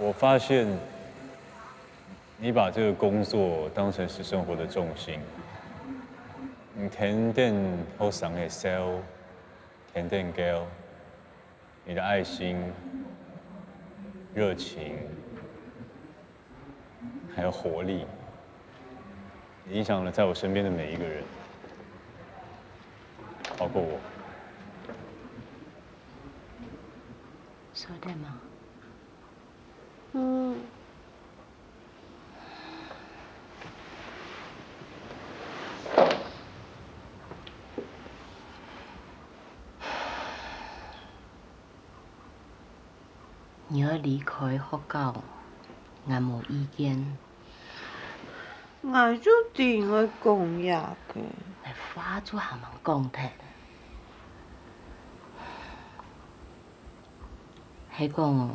我发现你把这个工作当成是生活的重心。你天天好上的 sell， 天天 girl， 你的爱心、热情，还有活力，影响了在我身边的每一个人，包括我。说的吗？嗯。你要离开学校，我无意见。我就定会讲呀个。来花做还蛮讲的。迄讲哦，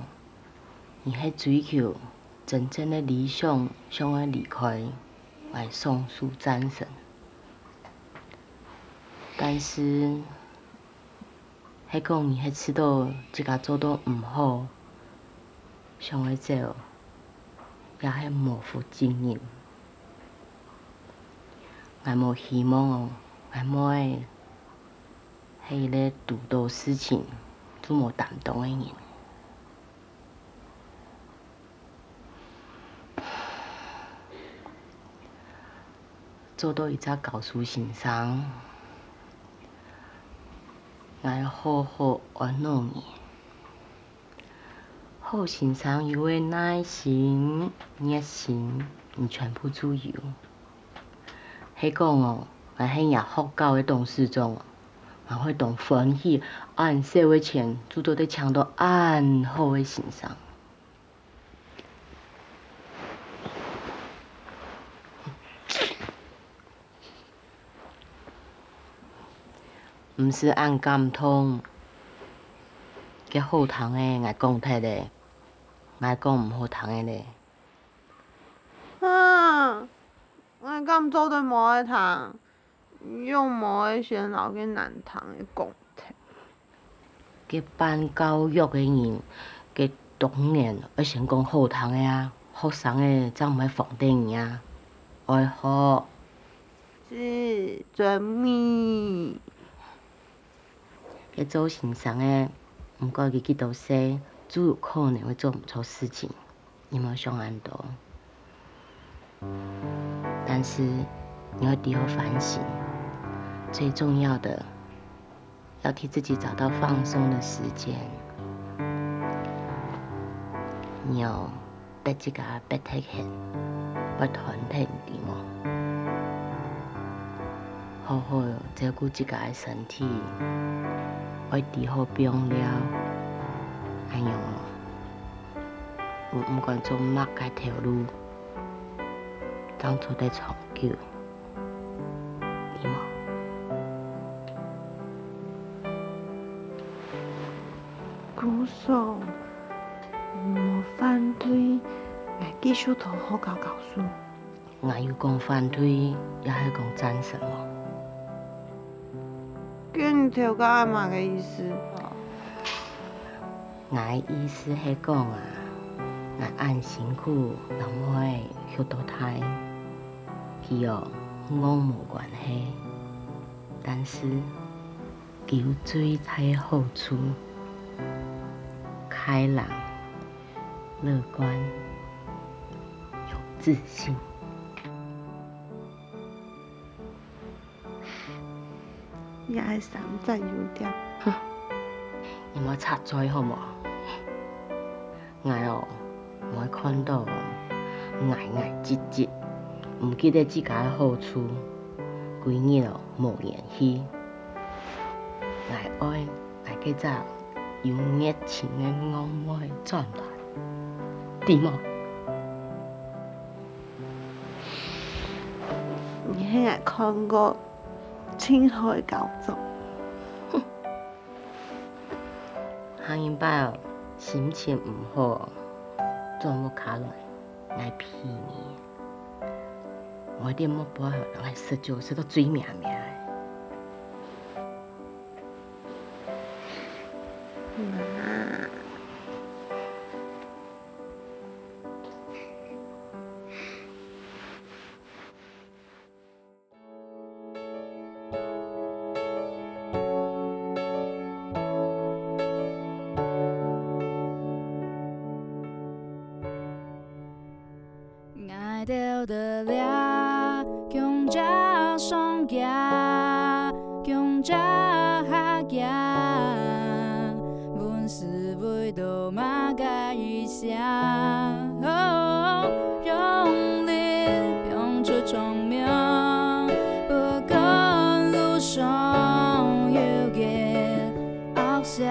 你喺追求真正的理想，想要离开，来送书战神。但是，迄讲你喺知道自家做到唔好，想要走，也系模糊经验。我无希望哦，我无会喺咧遇到事情都无担当的人。做到一只教书先生，我要好好安乐你。好先生有的耐心、热心，你全部注意。迄讲哦，我喺廿学校的董事中，我会同欢喜按社会钱，做到得抢到按好的先生。唔是按感通，嘅好听的我讲脱咧，我讲唔好听的咧。啊，我咁做对无会通，用无会先留嘅难通的讲脱。嘅办教育的人，嘅当然要先讲好听的啊，学生的才唔会放顶啊，爱学。是做咪？嘅做先生的，唔过日记都写，最有可能会做唔错事情，你冇想安多。但是你要以后反省，最重要的要替自己找到放松的时间。你要逼自己逼体现，不团体对冇？好好照顾自己的身体，要治好病了，哎呦，唔管做乜嘅条路，当初得长久，对冇？姑嫂，无反对，我继续读好教书。我有讲反对，也系讲赞成咯。叫你调到阿妈嘅意思。我的意思系讲啊，我按辛苦，人会学到太，佢哦我无关系，但是佢有最大的好处，开朗、乐观、有自信。也系山寨优点。你莫插嘴好冇？我哦，我会看到唧唧，唔记得自家的好处，规日哦无言气。我爱个只有热情的我爱转来，对冇？你迄日看过青海的教作？行因摆哦，心情唔好，做冇卡来，来骗你。我点冇把人来失酒，失到最命命的。妈，着得了，强者双脚，强者下行，阮是为着马甲一声，用力拼出聪明，不管路上有个恶蛇。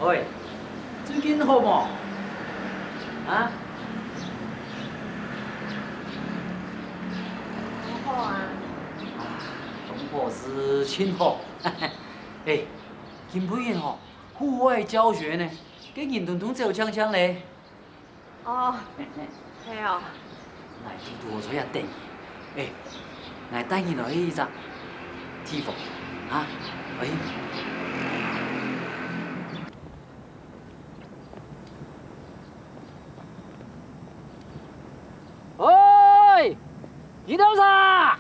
喂，最近好无？啊？好啊。同伙是亲好。哎，今不远吼，户外教学呢，跟人通通走锵锵嘞。哦，系哦。我记住我做下等伊，哎，我带你来一只地方，啊，哎。喂，你等啥？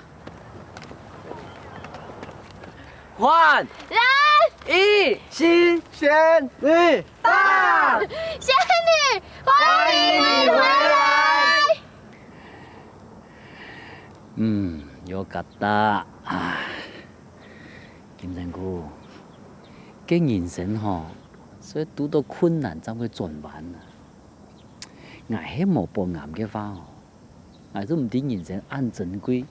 换人一新鲜女大，仙女，欢迎你回来。有疙瘩啊！金城姑，嘅人生吼，所以拄到困難才會轉彎啊！我係無保癌嘅話吼，我都唔知人生按珍貴。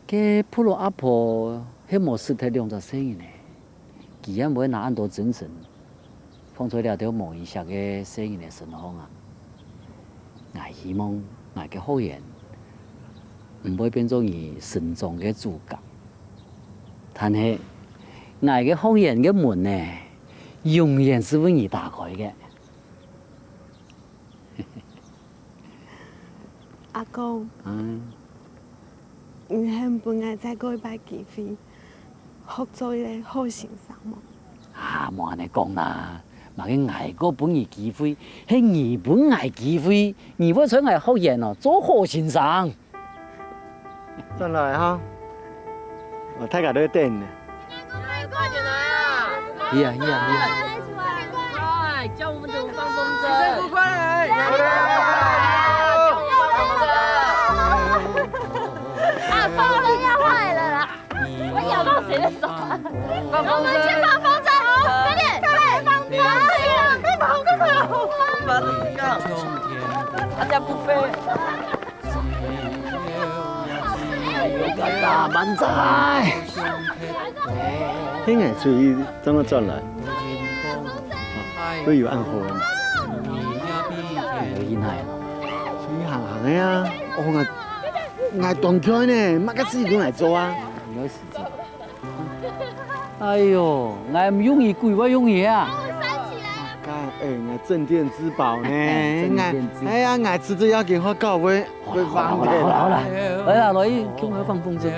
嘅普羅阿婆係無識得兩隻生呢，既然會拿按多精神，放出了條無意識嘅生嘅生活啊！我希望我嘅後人。唔會變做伊心中嘅主角，但係我嘅後人嘅門呢，永遠是為伊打開嘅。阿公，你肯本愛再過一擺機會，學做一個好先生嗎？冇安尼講啦，嘛嘅捱過本兒機會，係二本捱機會，而不想係後人哦做好先生。真係哈，我睇下都等呢。快點來啊！係啊係啊係啊！快，叫我們走放風箏。快來！叫我們放風箏。放风筝，去放风筝，快点，快放风筝，快跑，快跑！大家不飞。大万载。听眼水怎么转来？都有暗号啊。有烟係咯。你行行的呀，我斷開呢，乜嘅事都嚟做啊。有時間。哎呦，我唔容易攰，我容易啊。我鎮店之寶呢，哎呀，我遲早要給我搞會放嘅。好啦，來啦，來，叫我放風箏。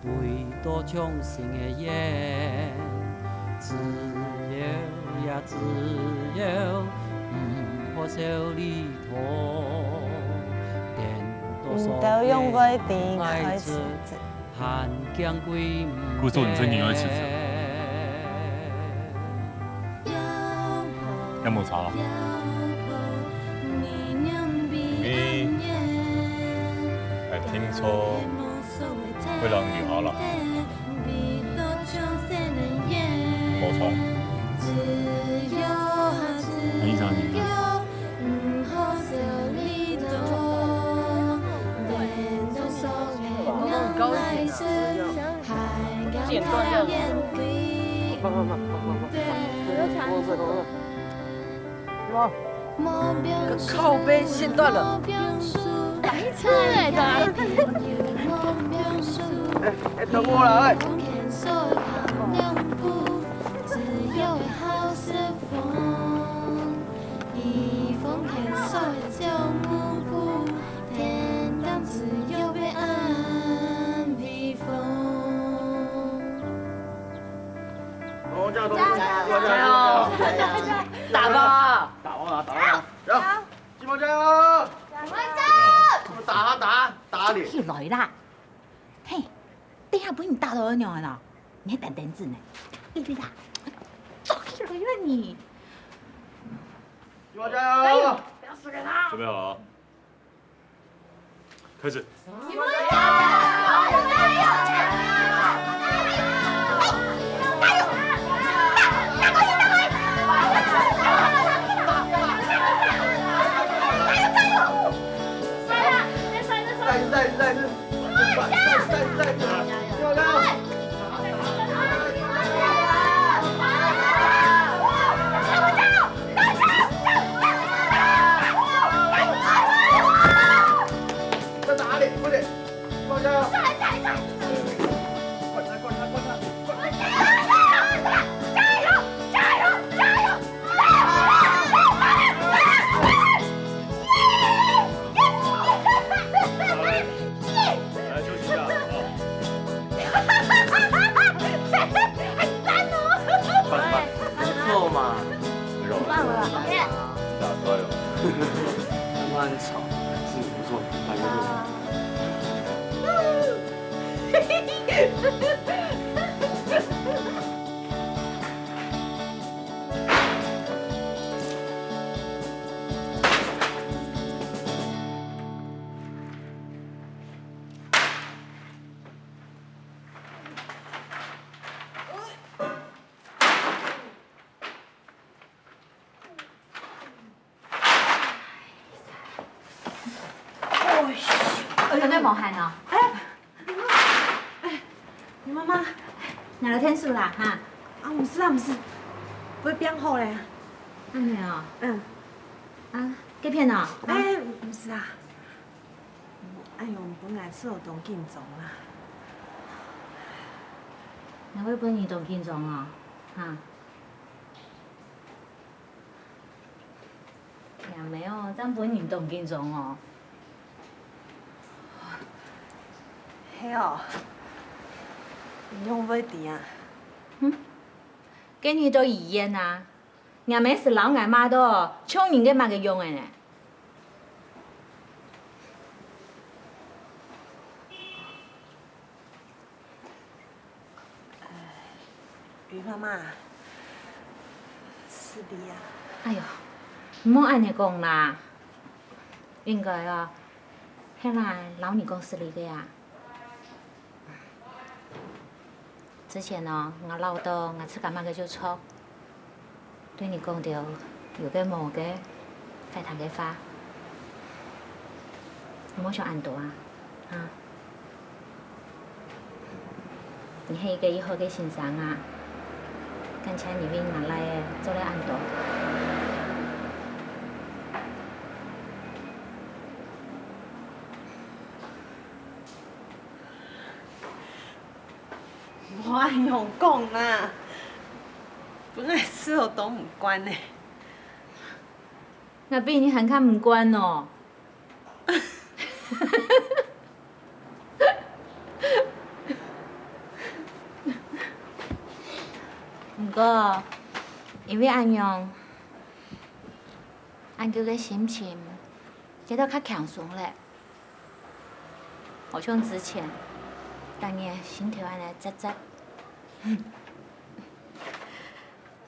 背多唱成嘅嘢，只有也只有唔可少呢拖，唔到用嗰啲開始。故作你真你要辭職，有冇茶啦？你係聽錯會讓女孩啦，冇錯。你想你啊？剪断掉了。靠背线断了。白痴哎，等我啦，加油！打吧！打行，志茂加油！打你！起來啦！嘿，等下俾你打到我娘啦！你還等子呢？你啦，走起來啦你！志茂加油！準備好了啊！開始。有咩冇喊啊？你妈妈，哪来天數啦？哈？啊，唔是，不會變好咧。安尼哦。嗯。啊，幾片哦？哎，唔是啊。哎呦，本來是有當緊張啦。哪位本你當緊張哦？哈？也沒有，咱本人當緊張哦。係哦。用不掂啊？給你都一樣啊，俺們是老俺媽的，窮人嘅嘛個用嘅呢？於媽媽，是的呀。哎呦，唔好安尼講啦，应该啊，迄咱老女公司里的呀。之前哦，我老豆我吃干嘛个就错，对你讲到有个某个快谈个发，你莫想按多啊，啊！你系一个以后嘅先生啊，刚才你为拿来诶做来按多。我安用讲啦，本来事后都唔关呢。我比你还看唔惯哦。不过，因为安用，安叫个心情，这都较轻松嘞。好像之前，当年心跳安尼扎扎。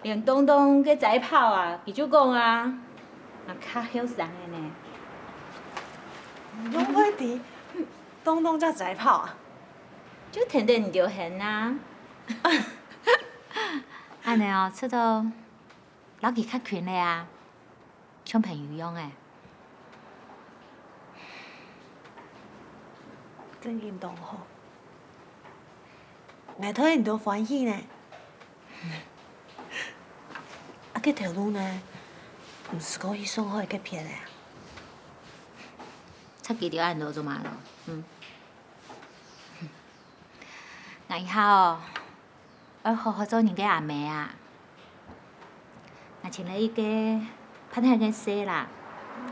连东东个仔跑啊，伊就讲啊，较嚣张的呢。拢会伫东东才知跑啊？就天天唔就现啊。安尼哦，出到老几较群嘞啊，像朋友样诶。真运动好，外头人都欢喜呢。啊，这条路呢，唔是讲去上海去骗的啊。出去就按到做嘛咯，我以后哦，要好好做人家阿妹啊。我请了一个拍太个事啦，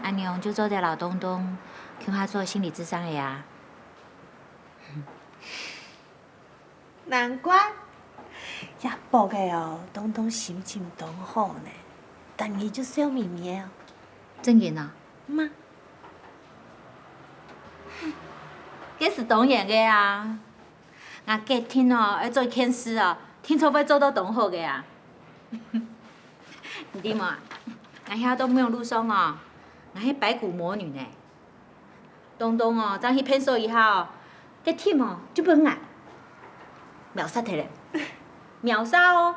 阿娘就做在老东东，叫他做心理咨商的呀。难怪，也报个哦，东东心情都好呢，但伊就笑眯眯哦。真嘅啊？妈，这是当然的啊！我隔天哦要做一件事哦，听说要做到同好的啊。你知嘛？我遐都没有路上哦，我迄白骨魔女呢。东东哦，将去骗手以后，这 team 哦就本眼，秒杀他嘞，秒杀哦！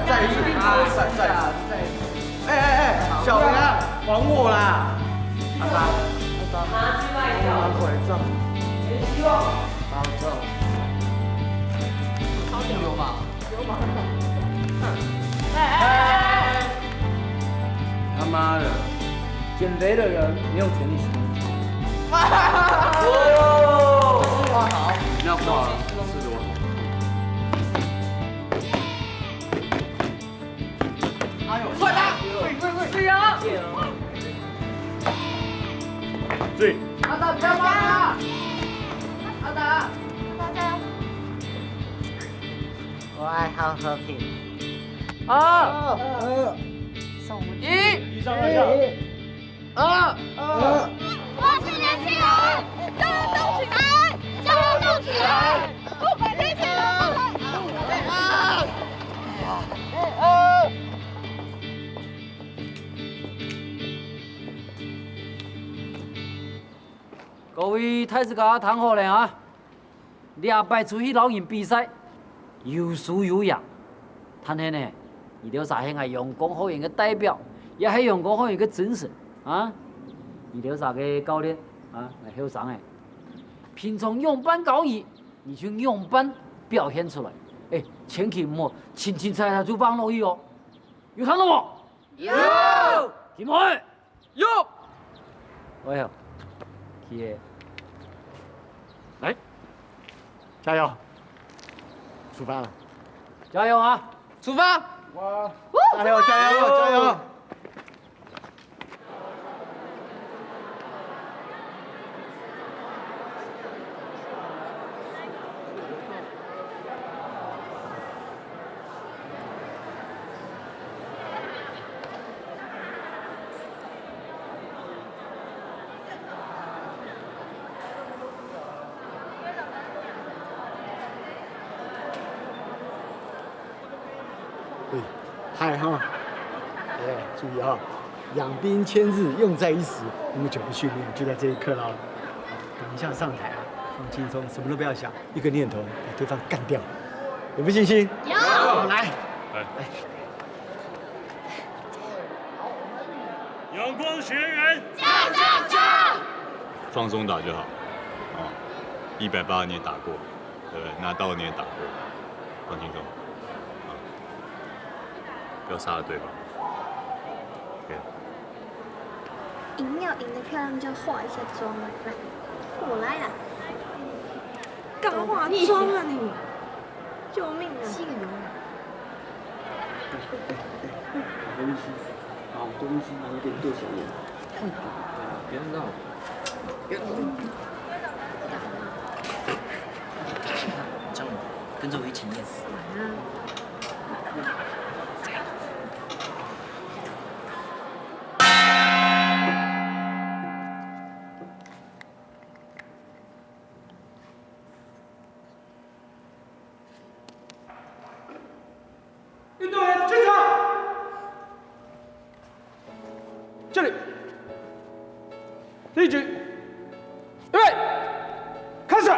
再一次，再一次。哎，小杨，还我啦！阿达，拿去卖掉。拿拐杖。没希望。拿走。超流氓！流氓！哎！他妈的，减肥的人没有权利行为。哦，哇好，你要挂了，吃多。 快打！对呀！对。阿达，不要骂他！阿达，大家。我爱好和平。一上二下。我是年轻人，叫人动起来，叫人动起来，不管天气如何。各位太子家谈好了啊！两摆出去老人比赛，有输有赢。但是呢，伊条啥是我阳光好人的代表，也是阳光好人的精神啊！伊条啥个教练啊，来后生的，平常用班教伊，你去用班表现出来。哎，千祈唔好轻轻踩踩就放落去哦。有看到冇？有。金妹。有。喂哟，去。来，加油！出发了，加油啊！出发！哇！加油！加油！加油！嗨哈，哎，注意哈，养兵千日，用在一时。那么久的训练就在这一刻了。等一下上台啊，放轻松，什么都不要想，一个念头把对方干掉。有没有信心？有。来，来。阳光学员，加！放松打就好。哦，180你也打过，对不对？拿刀你也打过，放轻松。不要杀了对方。对。赢要赢得漂亮，就要化一下妆啊！来，我来啦！干嘛化妆啊你？救命啊！戏容。好东西，好东西，然后给你对小眼。别闹！别闹！这样，跟着我一起念。运动员进场！这里，第一局，预备，开始。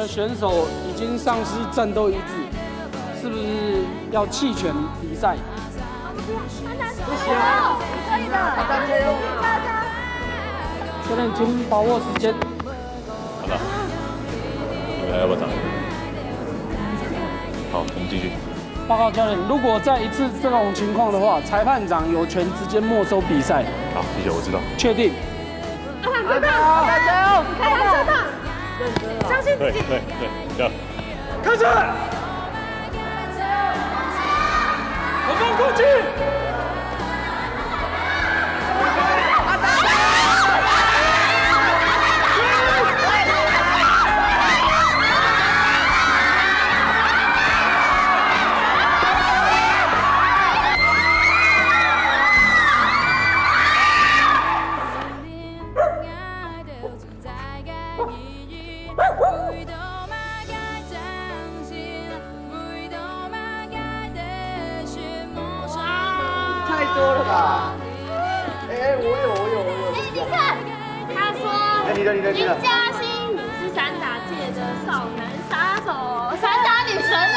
选手已经丧失战斗意志，是不是要弃权比赛？不行，可以的，大家加油！教练，请把握时间。好的，你们还要不要打？好，我们继续。报告教练，如果再一次这种情况的话，裁判长有权直接没收比赛。好，谢谢，我知道。确定？吃烫，加油！开吃烫，相信自己。对，加油！开始！我放过去。太多了吧？哎，我有。你看，他说林嘉欣，你是散打界的少男杀手，散打女神嘞！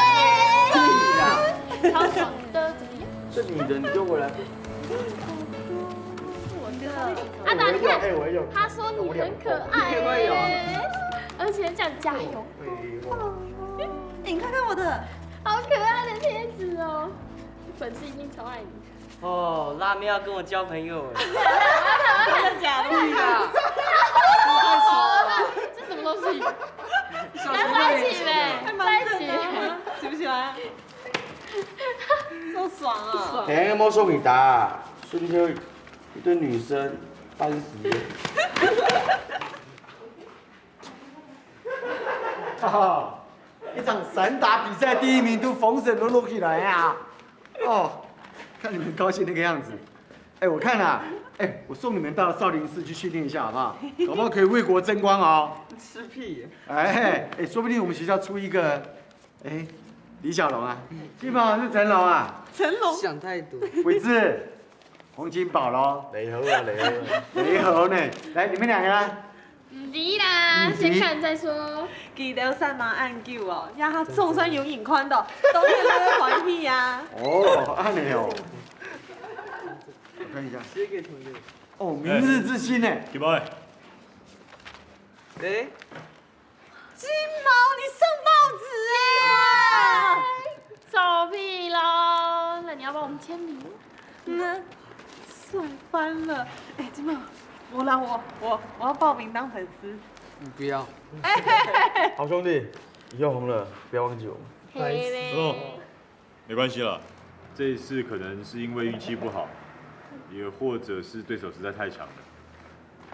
超爽的，怎么样？这女的你丢回来。阿达，你看，我也有。他说你很可爱耶，而且这样加油。你看看我的，好可爱的贴纸哦，粉丝一定超爱你。哦，辣妹要跟我交朋友哎！真的假的？对呀，太丑了，这什么东西？要在一起呗，在一起，喜不喜欢？这么爽啊！哎，莫送你答，瞬间一堆女生烦死。哈哈，一场散打比赛第1名都逢审都落起来啊！哦。看你们高兴那个样子，哎，我看啊，哎，我送你们到少林寺去训练一下，好不好？搞不好可以为国争光哦。吃屁！哎，说不定我们学校出一个，哎，李小龙啊，基本上是成龙啊。成龙想太多。伟志，洪金宝喽。雷猴啊，雷猴。雷猴呢？来，你们2个呢？唔知啦，先看再说。記得三馬按叫哦，讓他重傷有隱寬的，當然他會還屁呀。哦，按你哦。我看一下。写给同学。哦，明日之星呢？几位？哎。金毛，你送報紙啊！臭屁咯！那你要幫我們簽名？帅翻了！哎，金毛，我要報名當粉絲。你不要。好兄弟，以后红了不要忘记我们。嘿嘞。哦，没关系了，这一次可能是因为运气不好，也或者是对手实在太强了，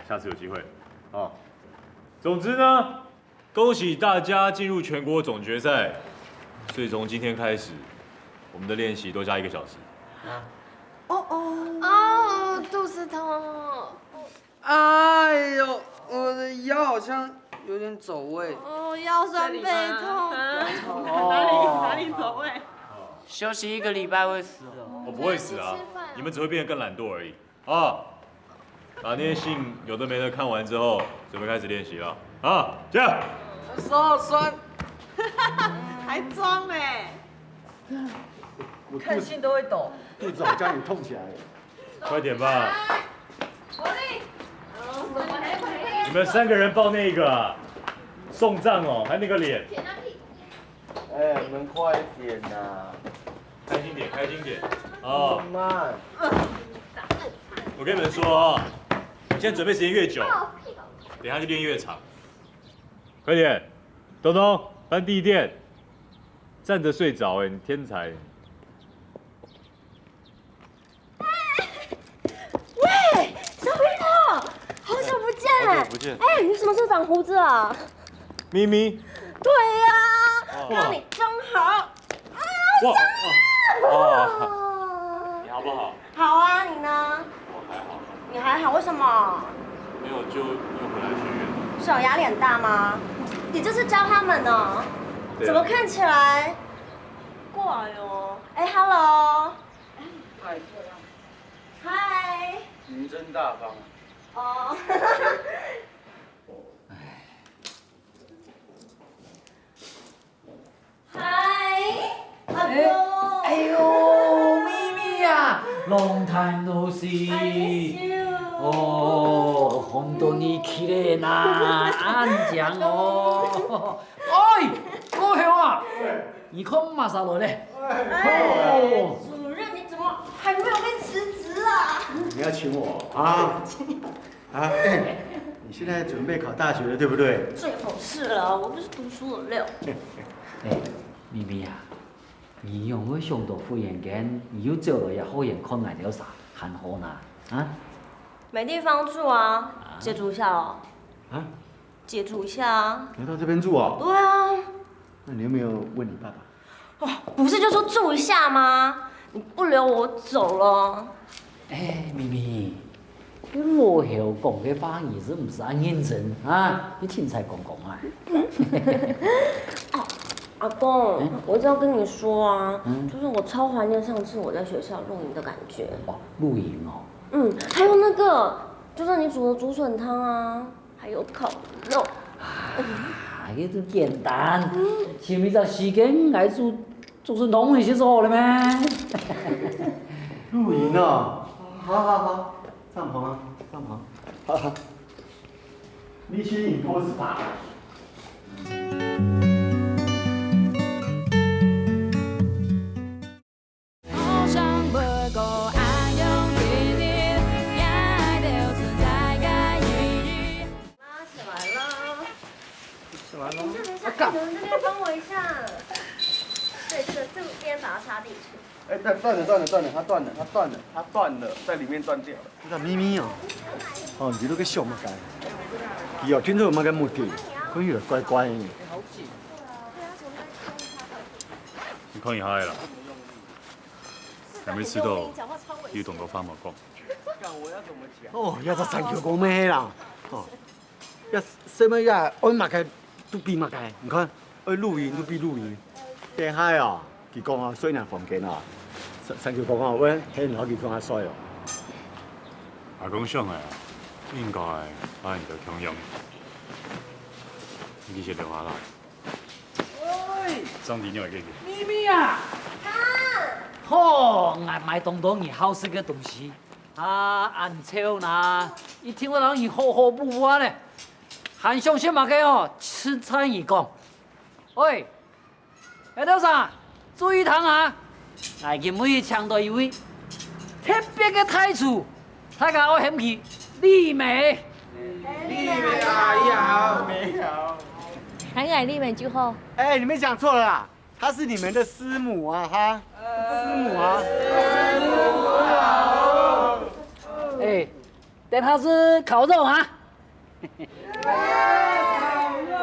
下次有机会，啊。总之呢，恭喜大家进入全国总决赛，所以从今天开始，我们的练习多加1个小时。哦，肚子痛。哎呦，我的腰好像有点走位。哦，腰酸背痛。哪里走位？休息1个礼拜会死哦。我不会死啊，你们只会变得更懒惰而已。啊，把那些信有的没的看完之后，准备开始练习了。啊，这样。手好酸。还装哎！看信都会抖。肚子好像也痛起来了。快点吧。你们3个人抱那个啊，送葬哦，还有那个脸。哎，你们快点呐！开心点，开心点。哦。慢。我跟你们说啊，你现在准备时间越久，等一下就练越长。快点，东东搬地垫，站着睡着哎，你天才。喂，小朋友，好久不见！好久不见。哎，你什么时候长胡子啊？咪咪。对呀，看到你真好。哇！你好不好？好啊，你呢？我还好。你还好？为什么？没有，就又回来学院了。是有压脸大吗？你这是教他们呢？对啊。怎么看起来怪哦？哎 ，Hello。嗨。嗨。您真大方啊。哦。嗨，阿哥。哎呦，咪咪呀，long time no see。哦，本当に綺麗なあんちゃん哦。哎，高雄啊，你看马上来嘞。哎，主任，你怎么还没有被辞职啊？你要请我啊？啊，你现在准备考大学了，对不对？最好是了，我不是读书的料。哎，咪咪啊，你用我上到副眼镜，你又走了也好眼看来了啥，很好呢啊？没地方住啊，借住一下哦。啊？借住一下啊。来到这边住啊？对啊。那你有没有问你爸爸？哦，不是就说住一下吗？你不留我走了。哎，咪咪，你老后讲的话，你是不是很认真啊？你听才讲讲啊。哦，阿公，我就要跟你说啊，就是我超怀念上次我在学校露营的感觉。哦，露营哦。还有那个，就是你煮的竹笋汤啊，还有烤肉。啊，这都简单，前面就时间来就是弄一些好了咩？露营啊，好，帐篷啊，帐篷，好，你去引波是吧？好像不够爱用一点，爱就是在改一日。妈起来了。起来了。等一下，你们这边帮我一下。对，这边把它插进去。哎，断了，它断了，在里面断掉了。这个咪咪哦，哦，你都个小么干？伊哦，今朝么干目的，可以了，乖乖。你看一下啦，还没吃到，你懂得翻毛讲。哦，要是三球讲咩啦？哦，要什么呀？按马开都比马开，你看，爱露营都比露营。电海啊，佢讲啊，水人房间啊，三球讲啊，喂，嘿，老佢讲啊衰哦。阿公想的，应该把人家强用。你先留下来。喂，张迪，你会记住。咪咪啊！好，俺买东东你好吃个东西啊，俺超呐，一听我让你好好不完嘞，还相信嘛个哦，吃餐一讲。喂，来到啥？注意堂啊！俺今每抢到一位特别的太厨，大家我嫌弃丽美。丽美阿姨好，美好。喊雅丽美就好。哎，你们讲错了啦，她是你们的师母啊，哈，师母啊。师母好。哎，但它是烤肉啊。烤肉。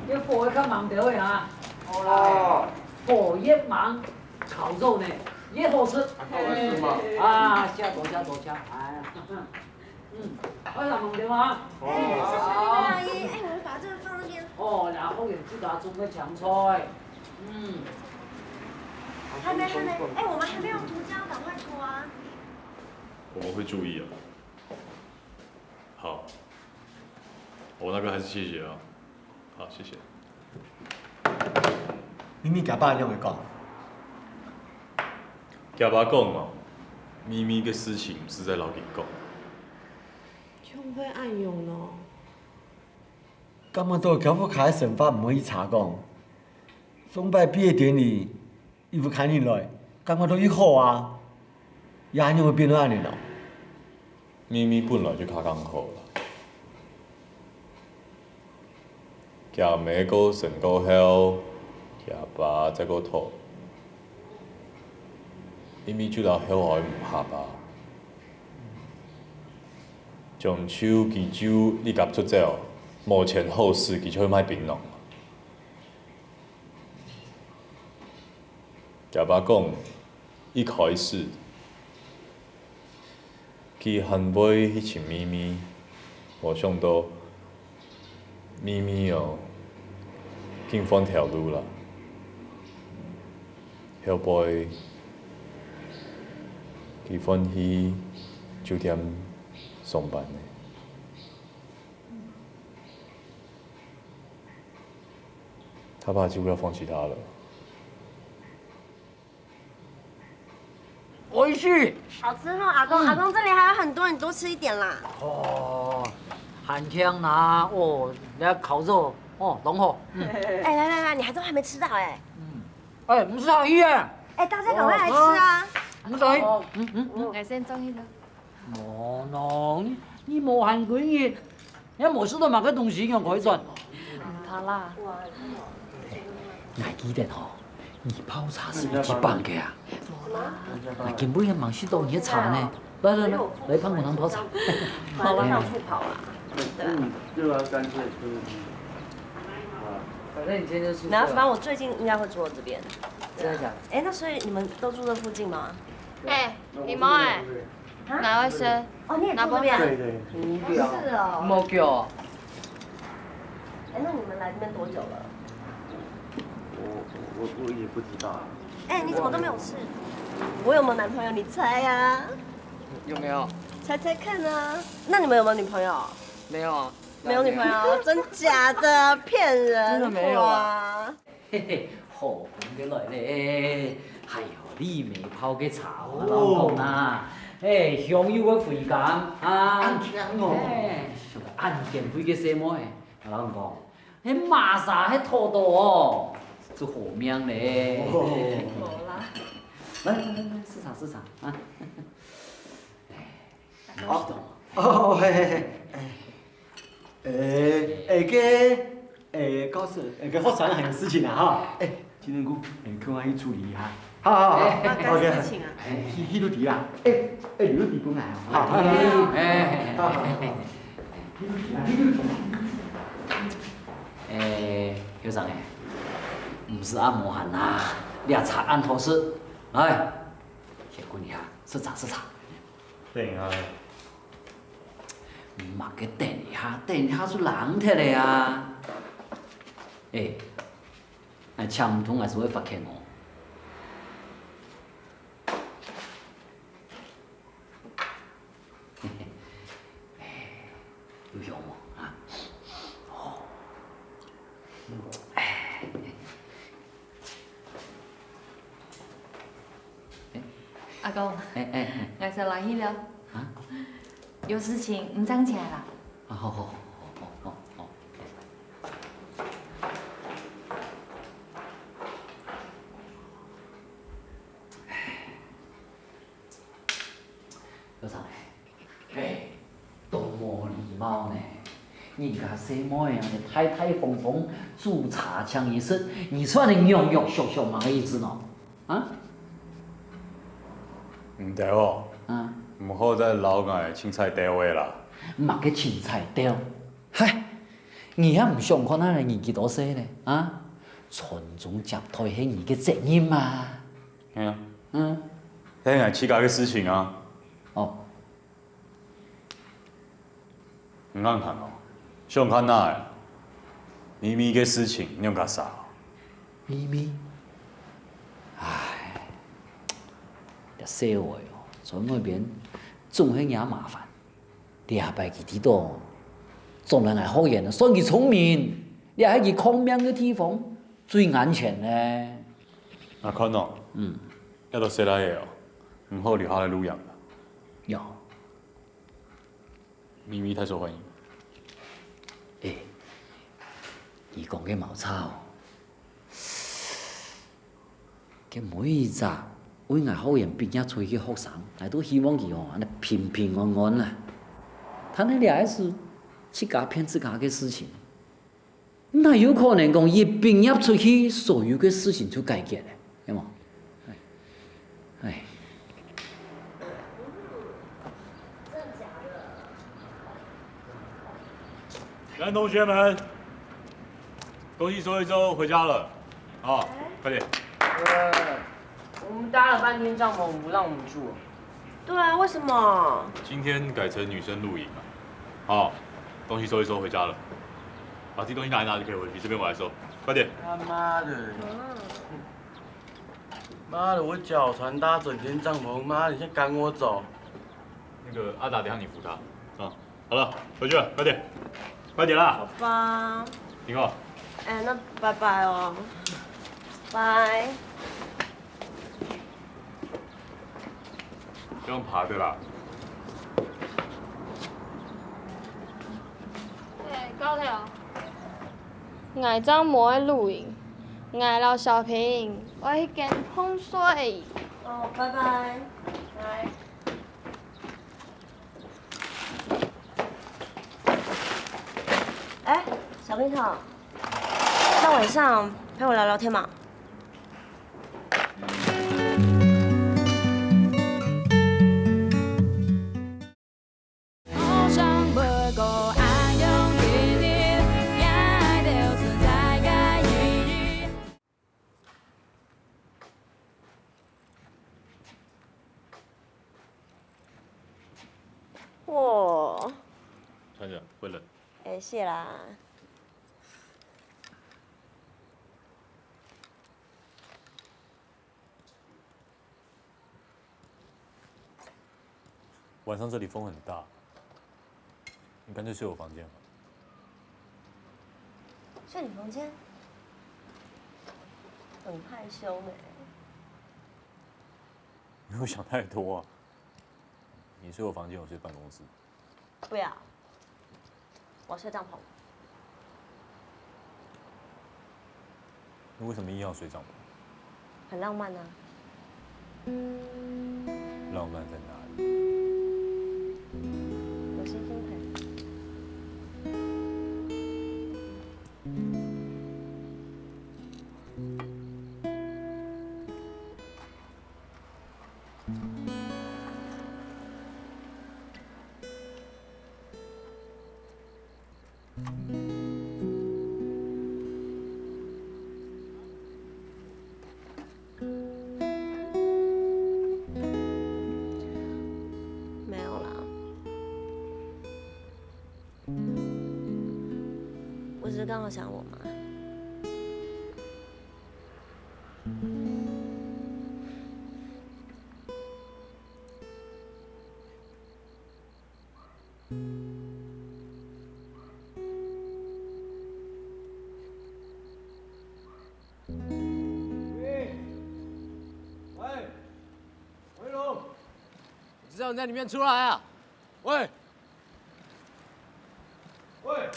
这火会较忙掉的啊。好啦。火越忙，烤肉呢越好吃。是吗？啊，多加。哎，快点忙掉啊。阿姨，哎，我们把这个放那边。哦，然后也去打中个强菜。还没，哎，我们还没有涂胶，赶快涂啊。我们会注意啊。好，我那边还是谢谢啊。好，谢谢。咪咪甲爸两个讲。甲爸讲哦，咪咪嘅事情是在老弟讲。用会暗用咯。咁么到教父开神法唔可以查讲，崇拜毕业典礼，伊不看你来，咁么都以好啊，也样会变到安尼咯。咪咪本来就较刚好啦。甲妹个神个晓，甲爸再个吐，咪咪就老晓互伊唔合吧。从手基酒你甲出走，无前后事，其实莫评论。甲爸讲，一开始去汉尾去寻咪咪，无想到咪咪哦，竟换条路啦，后背去换去酒店上班呢。他爸几乎要放弃他了。哎续。好吃哦，阿公，阿公这里还有很多，你多吃一点啦。哦，韩香啦，哦，那烤肉，哦，拢好。哎，来，你还都还没吃到哎。哎，唔是阿姨啊。哎，大家赶快来吃啊！唔是阿姨。我先装一个。哦喏，你冇行几日，你冇食到乜嘅东西用可以赚。唔怕啦。我记得吼，你泡茶是一棒嘅啊。那根本也忙许多年茶呢。来，来帮我泡茶。好了，到处跑啊。就要干脆就是。反正你今天就没有，反正我最近应该会住在这边。真的假的？哎，那所以你们都住这附近吗？哎，你妈哎，哪位生？哦，你也住这边？对。是哦。冇叫。哎，那你们来这边多久了？我也不知道。哎，你怎么都没有吃？我有没有男朋友？你猜呀？有没有？猜猜看啊！那你们有没有女朋友？没有啊。没有女朋友，真假的？骗人！真的没有啊。嘿嘿，好讲得来咧。哎呦，你未泡嘅茶，我老公啊，哎，享有个回甘啊。安强哦。哎，像个安健肺嘅什么诶，我老公讲，迄马沙迄土豆哦，做好命咧。好啦。来，市场啊。好。哦，嘿。告诉个发展还有事情啊哈。金针菇，去我去处理一下。好。干事情啊？迄都提啦。你都提本来哦。好。校长唔是按摩喊啦，你也查按头事。来，先滚一下，市场。对啊。唔默嘅等一下是人摕嚟啊！抢唔通还是会罚钱哦。有用冇啊？哦。阿公。我先来去了。啊？有事情唔站起来啦。好。校长多么礼貌呢！人家什么样的太太风风，煮茶抢一身，你算的庸庸小小嘛个意思喏？啊？唔对哦。唔好再老爱青菜调味啦。嘛个青菜调，嗨，你也唔想看咱年纪多细咧啊？传宗接代是你嘅责任嘛。系啊。迄系自家嘅事情啊。哦。唔啱看哦，想看哪个？咪咪嘅事情你用甲啥？咪，唉，这社会哦，从那边总係惹麻烦。你下摆佢啲度，做人係好人啊，算佢聪明，你喺佢抗命嘅地方最安全咧。阿坤哦，一到细来嘅哦，唔好留下来撸养啦。有。咪咪太受欢迎。伊讲嘅茅草，佢每一集为我好人毕业出去学生，我都希望佢安尼平平安安啦。他那俩是自家骗自家嘅事情，那有可能讲伊毕业出去，所有嘅事情就解决咧，係嘛？来，同学们，东西收一收，回家了。啊，快点。我们搭了半天帐篷，不让我们住。对啊，为什么？今天改成女生露营了。好，东西收一收，回家了。把这东西拿一拿就可以回去，这边我来收，快点。他妈的！妈的，我脚船搭整天帐篷，妈，你先赶我走。那个阿达，等下你扶他。啊，好了，回去了，快点。快点啦！好吧。听话。那拜拜哦。拜。用爬的啦。高条，我昨无爱露营，我老小平，我去见风水。哦，拜拜。拜。哎，小冰头，那晚上陪我聊聊天嘛。哇！穿着会冷。哎，谢啦。晚上这里风很大，你干脆睡我房间吧。睡你房间？很害羞呢。没有想太多啊。你睡我房间，我睡办公室。不要，我要睡帐篷。你为什么硬要睡帐篷？很浪漫啊。浪漫在哪里？有星星陪。只是刚好想我嘛。喂，回龙，你知道你在里面出来啊？喂，喂。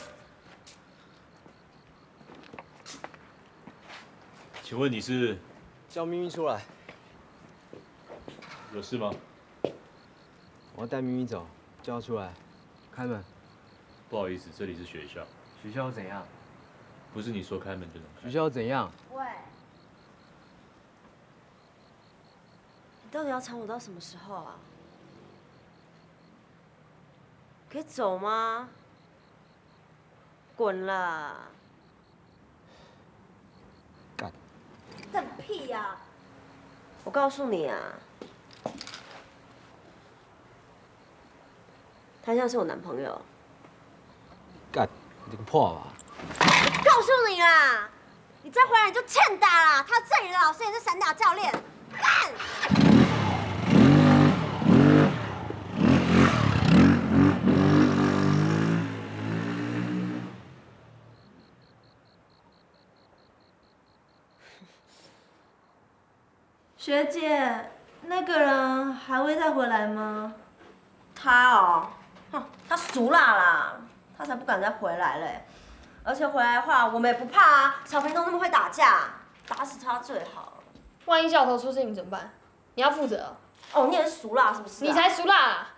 请问你是？叫咪咪出来。有事吗？我要带咪咪走，叫她出来。开门。不好意思，这里是学校。学校怎样？不是你说开门就能开。学校怎样？喂，你到底要缠我到什么时候啊？可以走吗？滚啦！干屁呀！我告诉你啊，他像是我男朋友。干，你这个破吧！我告诉你啦，你再回来你就欠打啦！他这里的老师也是散打教练，干！学姐，那个人还会再回来吗？他哦，哼，他俗辣啦，他才不敢再回来嘞。而且回来的话，我们也不怕啊。小平都那么会打架，打死他最好。万一小头出事情怎么办？你要负责。哦，你也是俗辣是不是、啊？你才俗辣啊！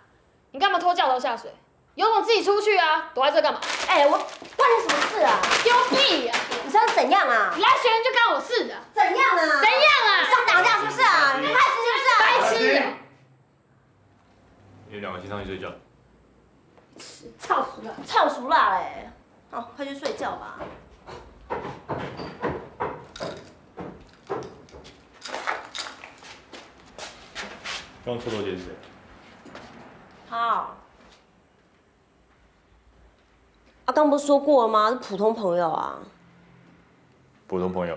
你干嘛拖教头下水？有种自己出去啊！躲在这干嘛？哎、我关你什么事啊？丢屁啊！你想怎样啊？你来学人就干我事的。怎样啊？怎样啊？上打架是不是啊？你白痴是不是啊？白痴啊！你们两个先上去睡觉。操俗辣！操俗辣嘞！哦，快去睡觉吧。刚抽头姐是谁？好。啊，刚不是说过了吗？是普通朋友啊。普通朋友。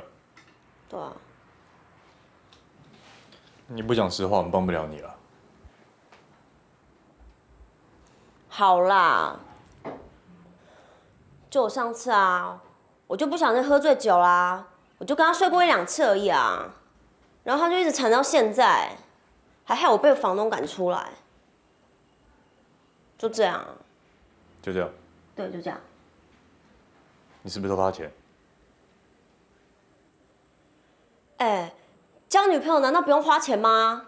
对啊。你不讲实话，我们帮不了你了。好啦，就我上次啊，我就不小心喝醉酒啦，我就跟他睡过1、2次而已啊，然后他就一直缠到现在，还害我被房东赶出来。就这样。就这样。对，就这样。你是不是偷他钱？哎，交女朋友难道不用花钱吗？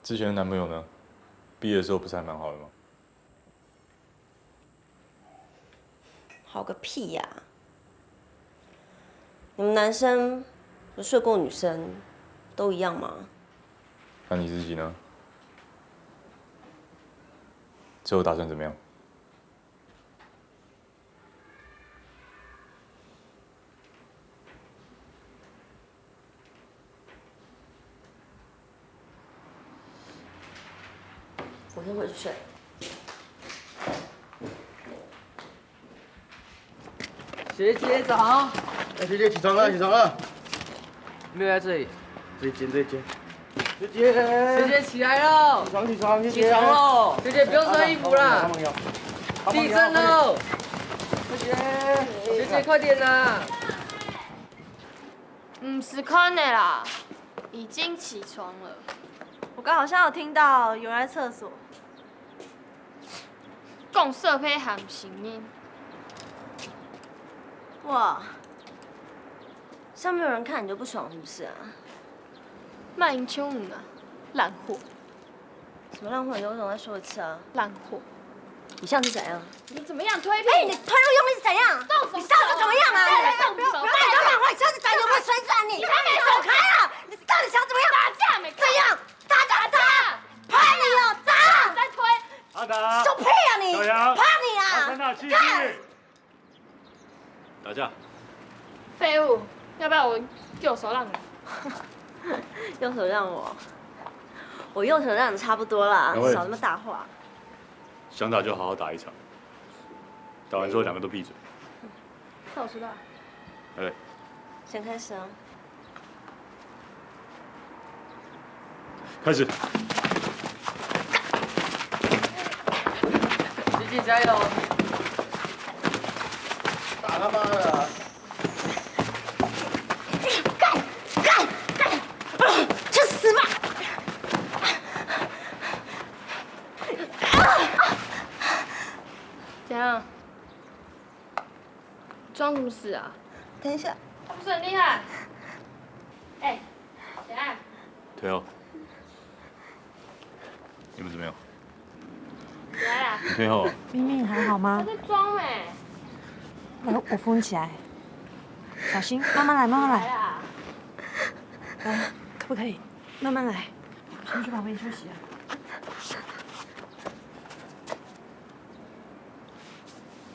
之前的男朋友呢？毕业的时候不是还蛮好的吗？好个屁呀！你们男生不睡过女生都一样吗？那你自己呢？之后打算怎么样？我先回去睡。学姐早。哎，学姐起床了，起床了。没有在这里。这一间，这一间。学姐。学姐起来喽！起床，起床，学姐。起床喽！学姐不用穿衣服了。地震喽！学姐。学姐快点啦！不是可能啦，已经起床了。我刚好像有听到有人在厕所。共设配行行呢？哇，上面有人看你就不爽是不是啊？卖淫穷啊，烂货！什么烂货？你为什么再说一次啊？烂货！你上次怎样？你怎么样推屁？哎，你推入用力是怎样？你上次怎么样啊？动手！不要讲反话，你上次长有没有水准啊你？你走开啊！你到底想怎么样？打架没？怎样？打！怕你哦，打！再推！阿达！手屁啊你！小杨！怕你啊！看他气势。打架！废物！要不要我右手让你？右手让我，我右手让你差不多啦，少那么大话。想打就好好打一场，打完之后两个都闭嘴。那我知道。来，先开始啊！开始。学姐加油！打他妈的！干！去死吧！怎样？装什么死啊？等一下，不是很厉害。哎，怎样？退后。你们怎么样？来啦！你退后啊。明明还好吗？他在装没？我扶你起来，小心，慢慢来，慢慢来。来，可不可以？慢慢来，先去旁边休息啊。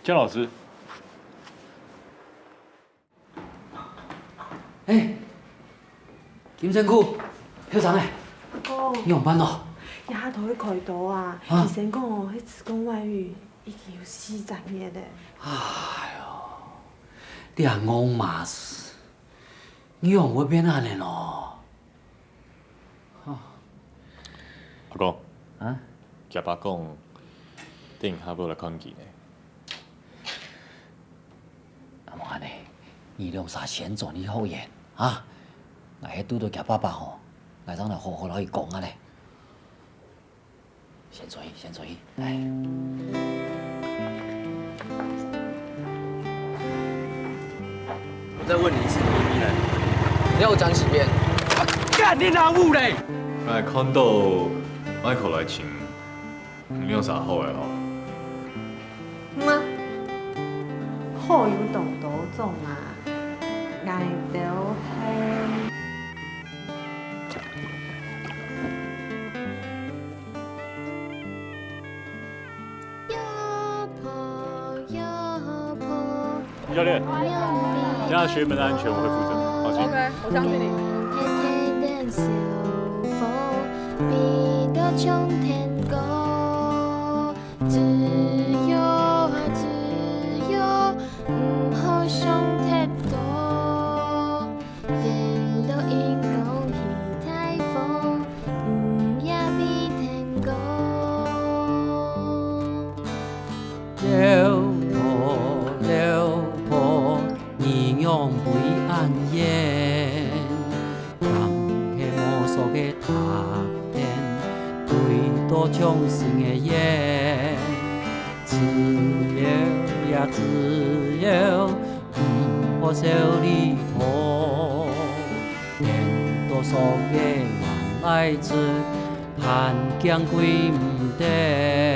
姜老师。哎，金针菇，校长哎，你上班咯？丫头去开刀啊！医生讲哦，迄子宫外孕已经有40日嘞。哎呦，你也戆嘛是，你用要变安尼咯？阿公。啊？甲爸讲，顶下要来看见呢。阿莫安尼，二两三先做你好言啊！我迄拄到夹爸爸吼，我当来好好来伊讲啊咧。先坐，先坐。哎。我再问你一次，你逼人，你要我讲几遍？干你哪有嘞！我看到 Michael 来请，你用啥好诶吼？好有动刀种啊，爱到嘿。李教练，这样学门的安全我会负责，放心。OK， 我相信你。为安言，人的梦无重生的夜，自由呀自由，不可少旅途。年多数个人来出，盼江归唔得。